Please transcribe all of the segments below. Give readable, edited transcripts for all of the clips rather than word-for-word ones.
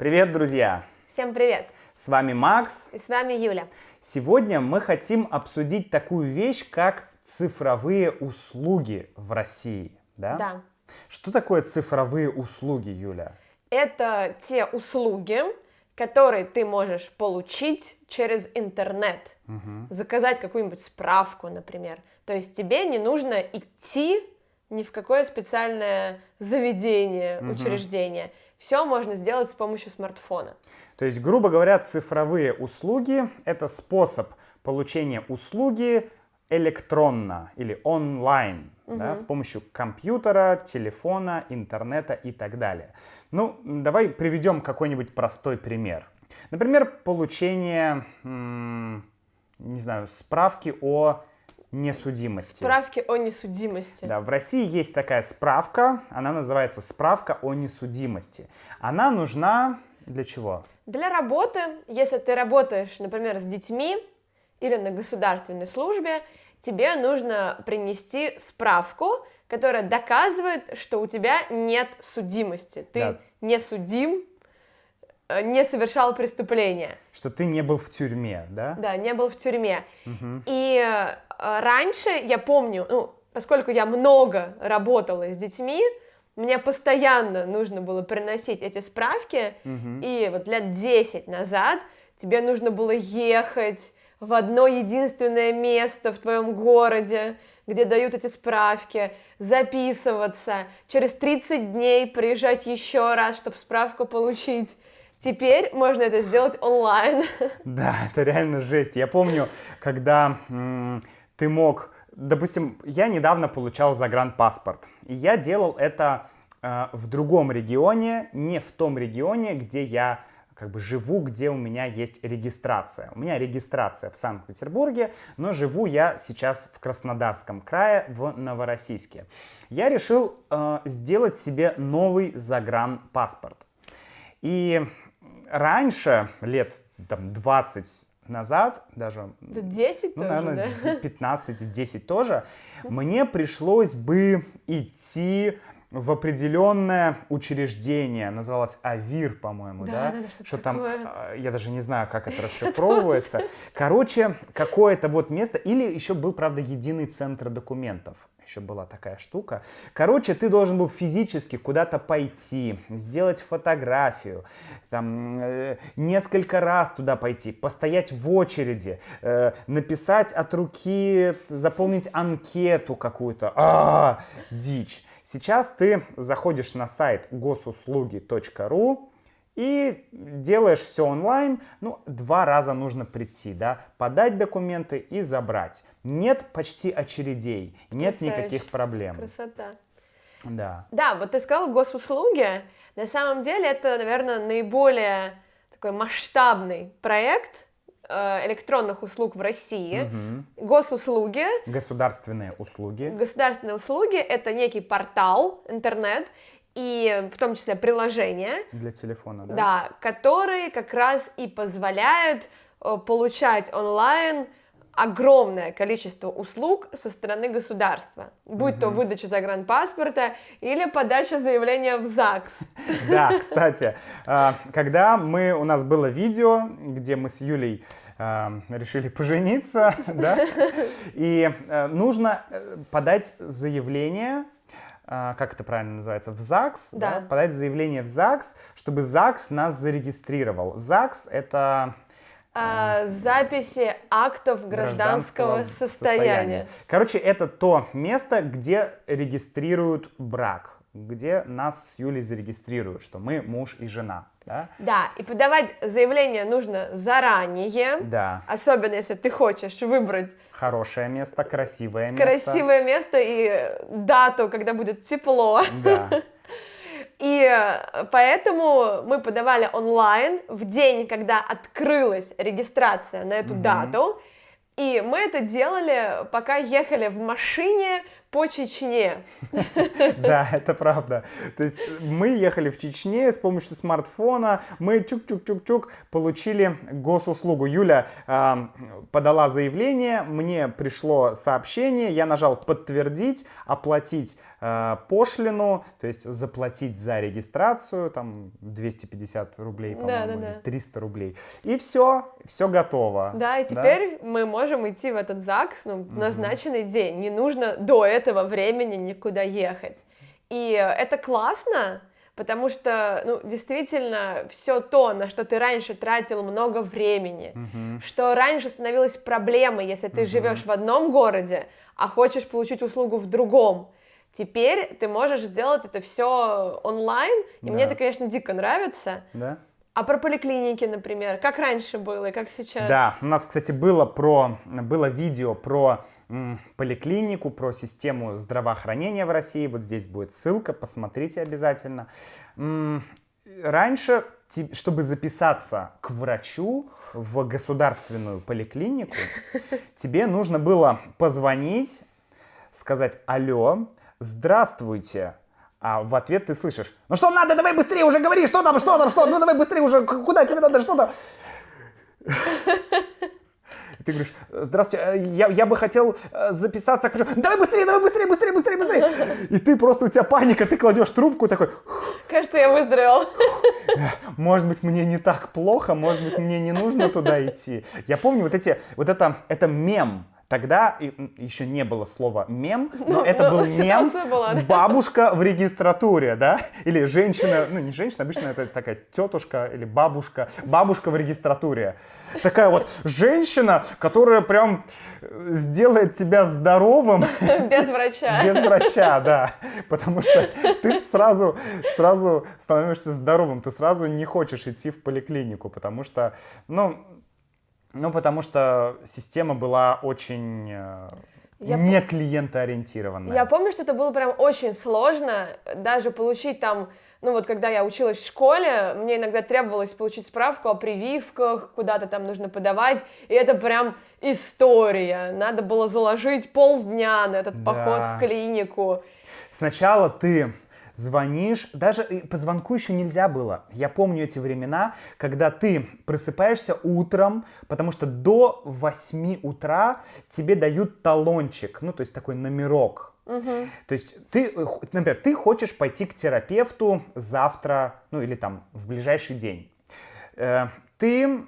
Привет, друзья! Всем привет! С вами Макс. И с вами Юля. Сегодня мы хотим обсудить такую вещь, как цифровые услуги в России. Да? Да. Что такое цифровые услуги, Юля? Это те услуги, которые ты можешь получить через интернет. Заказать какую-нибудь справку, например. То есть тебе не нужно идти ни в какое специальное заведение, учреждение. Все можно сделать с помощью смартфона. То есть, грубо говоря, цифровые услуги — это способ получения услуги электронно или онлайн, да, с помощью компьютера, телефона, интернета и так далее. Ну, давай приведем какой-нибудь простой пример. Например, получение, не знаю, справки о несудимости. Справки о несудимости. Да, в России есть такая справка, она называется справка о несудимости. Она нужна для чего? Для работы, если ты работаешь, например, с детьми или на государственной службе, тебе нужно принести справку, которая доказывает, что у тебя нет судимости. Ты не судим, не совершал преступления. Что ты не был в тюрьме, да? Да, не был в тюрьме. И раньше, я помню, поскольку я много работала с детьми, мне постоянно нужно было приносить эти справки, и вот лет 10 назад тебе нужно было ехать в одно единственное место в твоем городе, где дают эти справки, записываться, через 30 дней приезжать еще раз, чтобы справку получить. Теперь можно это сделать онлайн. Да, это реально жесть. Я помню, когда ты мог... Допустим, я недавно получал загранпаспорт, и я делал это в другом регионе, не в том регионе, где я живу, где у меня есть регистрация. У меня регистрация в Санкт-Петербурге, но живу я сейчас в Краснодарском крае, в Новороссийске. Я решил сделать себе новый загранпаспорт. И раньше, лет 20 назад, даже... 10 тоже, наверное, да? 15-10 тоже, мне пришлось бы идти в определенное учреждение, называлось АВИР, по-моему, да? Да, что там, я даже не знаю, как это расшифровывается. Короче, какое-то вот место, или еще был, правда, единый центр документов. Еще была такая штука. Короче, ты должен был физически куда-то пойти, сделать фотографию, там, несколько раз туда пойти, постоять в очереди, написать от руки, заполнить анкету какую-то. Дичь. Сейчас ты заходишь на сайт госуслуги.ру и делаешь все онлайн. 2 раза нужно прийти, да, подать документы и забрать. Нет почти очередей, нет никаких проблем. Красота. Да. Да, вот ты сказал госуслуги. На самом деле это, наверное, наиболее такой масштабный проект электронных услуг в России. Госуслуги. Государственные услуги. Государственные услуги — это некий портал, интернет, и в том числе приложение. Для телефона, да? Да, который как раз и позволяет получать онлайн огромное количество услуг со стороны государства, будь то выдача загранпаспорта или подача заявления в ЗАГС. Да, кстати, когда у нас было видео, где мы с Юлей решили пожениться, да, и нужно подать заявление, как это правильно называется, в ЗАГС, да, подать заявление в ЗАГС, чтобы ЗАГС нас зарегистрировал. ЗАГС — это... записи актов гражданского состояния. Короче, это то место, где регистрируют брак, где нас с Юлей зарегистрируют, что мы муж и жена. Да? Да, и подавать заявление нужно заранее, да. Особенно если ты хочешь выбрать хорошее место, красивое место. Красивое место и дату, когда будет тепло. Да. И поэтому мы подавали онлайн в день, когда открылась регистрация на эту дату. И мы это делали, пока ехали в машине по Чечне. Да, это правда. То есть мы ехали в Чечне с помощью смартфона, мы чук-чук-чук-чук получили госуслугу. Юля подала заявление, мне пришло сообщение, я нажал «Подтвердить», «Оплатить пошлину», то есть заплатить за регистрацию, там 250 рублей, по-моему, или 300 рублей. И все готово. Да, и теперь мы можем идти в этот ЗАГС в назначенный день. Не нужно до этого времени никуда ехать. И это классно, потому что, действительно, все то, на что ты раньше тратил много времени, что раньше становилось проблемой, если ты живешь в одном городе, а хочешь получить услугу в другом. Теперь ты можешь сделать это все онлайн, и мне это, конечно, дико нравится. Да. А про поликлиники, например, как раньше было и как сейчас? Да, у нас, кстати, было видео про поликлинику, про систему здравоохранения в России. Вот здесь будет ссылка, посмотрите обязательно. Раньше, чтобы записаться к врачу в государственную поликлинику, тебе нужно было позвонить, сказать «Алло, здравствуйте». А в ответ ты слышишь: «Ну что надо, давай быстрее уже говори, что там, ну давай быстрее уже, куда тебе надо, что там?» И ты говоришь: «Здравствуйте, я бы хотел записаться к врачу». «Давай быстрее, быстрее!» И ты просто, у тебя паника, ты кладешь трубку такой: «Кажется, я выздоровел». Может быть, мне не так плохо, может быть, мне не нужно туда идти. Я помню это мем. Тогда еще не было слова «мем», но это был мем была, да? «бабушка в регистратуре», да? Или женщина, не женщина, обычно это такая тетушка или бабушка в регистратуре. Такая вот женщина, которая прям сделает тебя здоровым. Без врача. Без врача, да. Потому что ты сразу становишься здоровым, ты сразу не хочешь идти в поликлинику, потому что, потому что система была очень не клиентоориентированная. Я помню, что это было прям очень сложно, даже получить там, когда я училась в школе, мне иногда требовалось получить справку о прививках, куда-то там нужно подавать, и это прям история. Надо было заложить полдня на этот поход в клинику. Сначала ты звонишь, даже по звонку еще нельзя было. Я помню эти времена, когда ты просыпаешься утром, потому что до 8 утра тебе дают талончик, то есть такой номерок. То есть ты, например, ты хочешь пойти к терапевту завтра, или там в ближайший день. Ты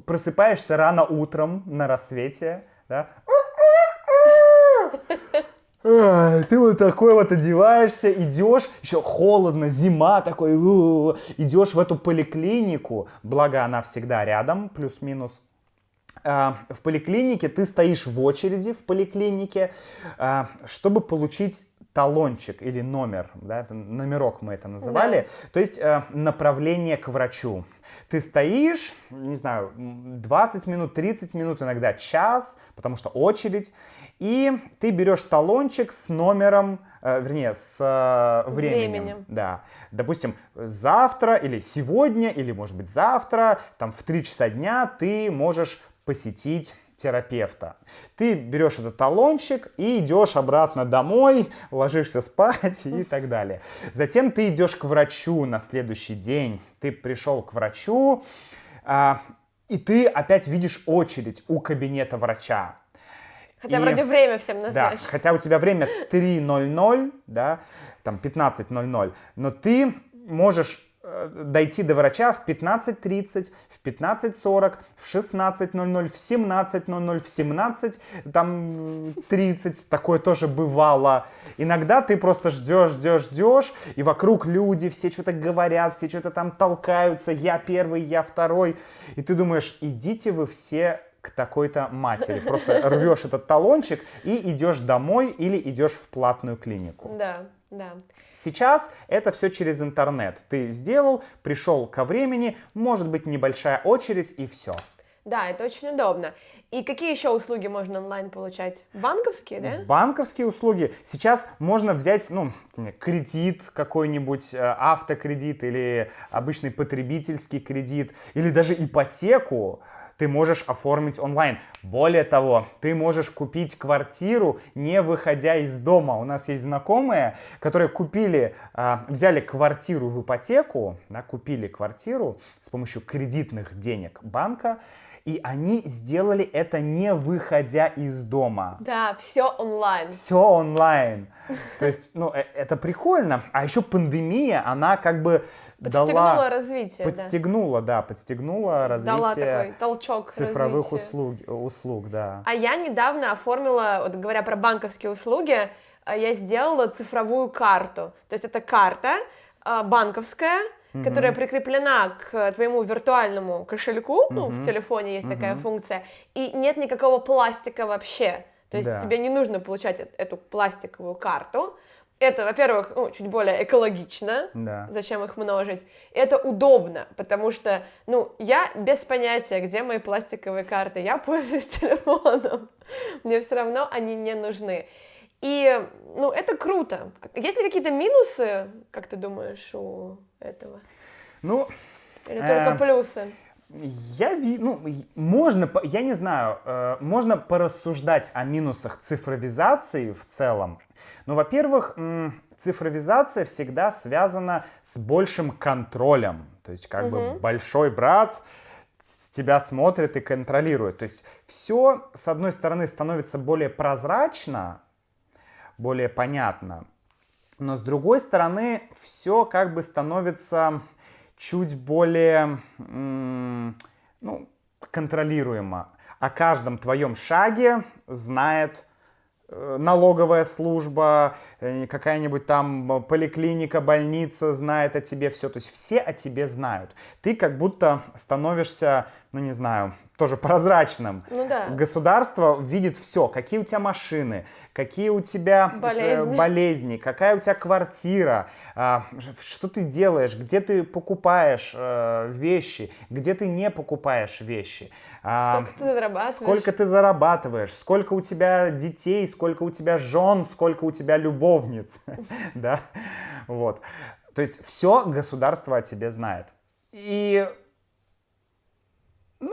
просыпаешься рано утром на рассвете, да? Ты вот такой вот одеваешься, идешь, еще холодно, зима такой, идешь в эту поликлинику, благо она всегда рядом, плюс-минус. В поликлинике ты стоишь в очереди в поликлинике, чтобы получить талончик или номер, да, это номерок мы это называли, да. То есть направление к врачу. Ты стоишь, не знаю, 20 минут, 30 минут, иногда час, потому что очередь, и ты берешь талончик с номером, с временем. Да. Допустим, завтра или сегодня, или, может быть, завтра, там в 3 часа дня ты можешь посетить терапевта. Ты берешь этот талончик и идешь обратно домой, ложишься спать и так далее. Затем ты идешь к врачу на следующий день. Ты пришел к врачу, и ты опять видишь очередь у кабинета врача. Хотя вроде время всем назначено. Да, хотя у тебя время 3:00, да, там 15:00, но ты можешь дойти до врача в 15:30, в 15:40, в 16:00, в 17:00, в 17:30. Такое тоже бывало. Иногда ты просто ждешь, и вокруг люди, все что-то говорят, все что-то там толкаются, я первый, я второй. И ты думаешь, идите вы все к такой-то матери. Просто рвешь этот талончик и идешь домой или идешь в платную клинику. Да. Сейчас это все через интернет. Ты сделал, пришел ко времени, может быть небольшая очередь и все. Да, это очень удобно. И какие еще услуги можно онлайн получать? Банковские, да? Банковские услуги. Сейчас можно взять, кредит какой-нибудь, автокредит или обычный потребительский кредит, или даже ипотеку. ты можешь оформить онлайн. Более того, ты можешь купить квартиру, не выходя из дома. У нас есть знакомые, которые взяли квартиру в ипотеку, да, купили квартиру с помощью кредитных денег банка, и они сделали это не выходя из дома. Да, все онлайн. Все онлайн. То есть, это прикольно. А еще пандемия, она как бы подстегнула развитие. подстегнула развитие дала такой толчок цифровых развитию. услуг, да. А я недавно оформила, вот говоря про банковские услуги, я сделала цифровую карту. То есть это карта банковская, которая прикреплена к твоему виртуальному кошельку, в телефоне есть такая функция, и нет никакого пластика вообще. То есть тебе не нужно получать эту пластиковую карту. Это, во-первых, чуть более экологично, зачем их множить. Это удобно, потому что, я без понятия, где мои пластиковые карты, я пользуюсь телефоном, мне все равно они не нужны. И, это круто. Есть ли какие-то минусы, как ты думаешь, у этого? Или только плюсы? Я не знаю, можно порассуждать о минусах цифровизации в целом. Но, во-первых, цифровизация всегда связана с большим контролем. То есть, как бы большой брат с тебя смотрит и контролирует. То есть, все, с одной стороны, становится более прозрачно, более понятно, но с другой стороны, все как бы становится чуть более контролируемо. О каждом твоем шаге знает налоговая служба, какая-нибудь там поликлиника, больница знает о тебе все. То есть все о тебе знают. Ты как будто становишься, не знаю, тоже прозрачным. Государство видит все. Какие у тебя машины, какие у тебя болезни, какая у тебя квартира, что ты делаешь, где ты покупаешь вещи, где ты не покупаешь вещи. Сколько ты зарабатываешь. Сколько у тебя детей, сколько у тебя жен, сколько у тебя любовниц. Да? Вот. То есть все государство о тебе знает. И, для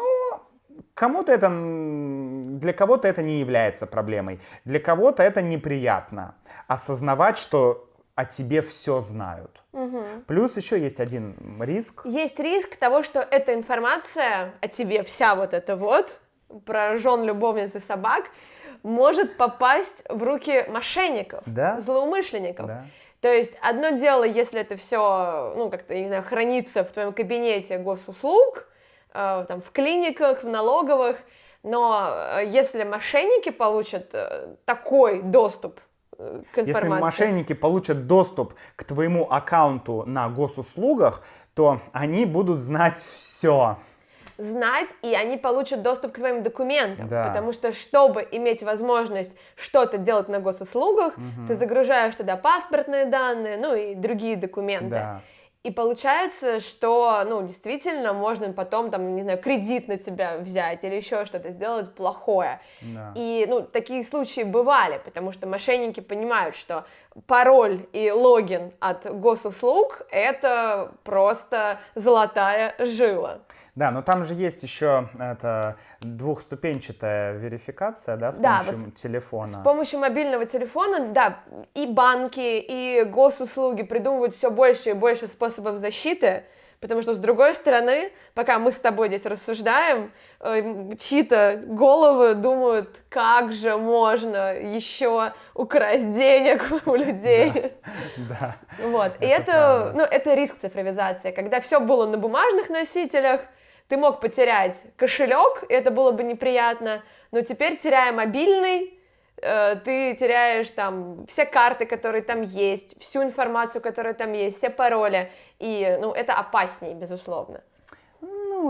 кого-то это не является проблемой. Для кого-то это неприятно. Осознавать, что о тебе все знают. Плюс еще есть один риск. Есть риск того, что эта информация о тебе, вся вот эта про жен, любовниц и собак, может попасть в руки мошенников, злоумышленников. Да. То есть одно дело, если это все, как-то, я не знаю, хранится в твоем кабинете госуслуг, там, в клиниках, в налоговых, но если мошенники получат такой доступ к информации. Если мошенники получат доступ к твоему аккаунту на госуслугах, то они будут знать все. И они получат доступ к твоим документам, потому что, чтобы иметь возможность что-то делать на госуслугах, ты загружаешь туда паспортные данные, и другие документы. И получается, что, действительно, можно потом, не знаю, кредит на тебя взять или еще что-то сделать плохое. И, такие случаи бывали, потому что мошенники понимают, что пароль и логин от госуслуг — это просто золотая жила. Да, но там же есть еще двухступенчатая верификация, с помощью телефона. С помощью мобильного телефона, и банки, и госуслуги придумывают все больше и больше способов защиты, потому что, с другой стороны, пока мы с тобой здесь рассуждаем, чьи-то головы думают, как же можно еще украсть денег у людей. Да. Вот. И это риск цифровизации, когда все было на бумажных носителях, ты мог потерять кошелек, и это было бы неприятно, но теперь, теряя мобильный, ты теряешь там все карты, которые там есть, всю информацию, которая там есть, все пароли, и, это опаснее, безусловно.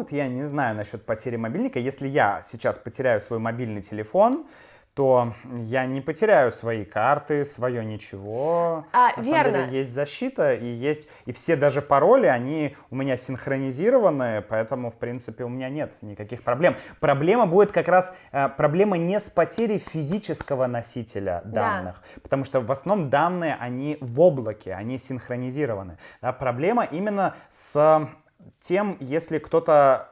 Я не знаю насчет потери мобильника. Если я сейчас потеряю свой мобильный телефон, то я не потеряю свои карты, свое ничего. На самом деле есть защита, и все даже пароли, они у меня синхронизированы, поэтому, в принципе, у меня нет никаких проблем. Проблема будет как раз, проблема не с потерей физического носителя данных, потому что в основном данные, они в облаке, они синхронизированы. Проблема именно с тем, если кто-то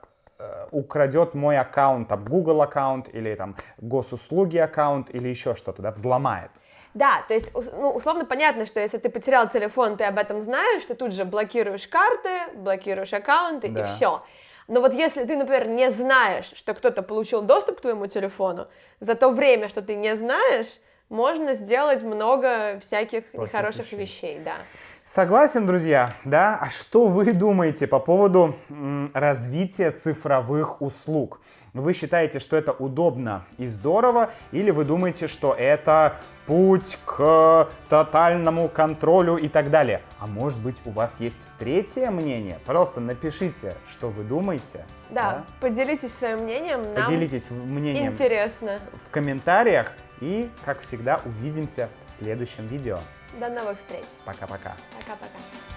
украдет мой аккаунт, там, Google аккаунт или там госуслуги аккаунт или еще что-то, да, взломает. Да, то есть, ну, условно понятно, что если ты потерял телефон, ты об этом знаешь, ты тут же блокируешь карты, блокируешь аккаунты и все. Но вот если ты, например, не знаешь, что кто-то получил доступ к твоему телефону, за то время, что ты не знаешь, можно сделать много всяких нехороших вещей, да. Согласен, друзья, да? А что вы думаете по поводу развития цифровых услуг? Вы считаете, что это удобно и здорово, или вы думаете, что это путь к тотальному контролю и так далее? А может быть, у вас есть третье мнение? Пожалуйста, напишите, что вы думаете. Да, поделитесь своим мнением, нам поделитесь мнением интересно. в комментариях. И, как всегда, увидимся в следующем видео. До новых встреч. Пока-пока. Пока-пока.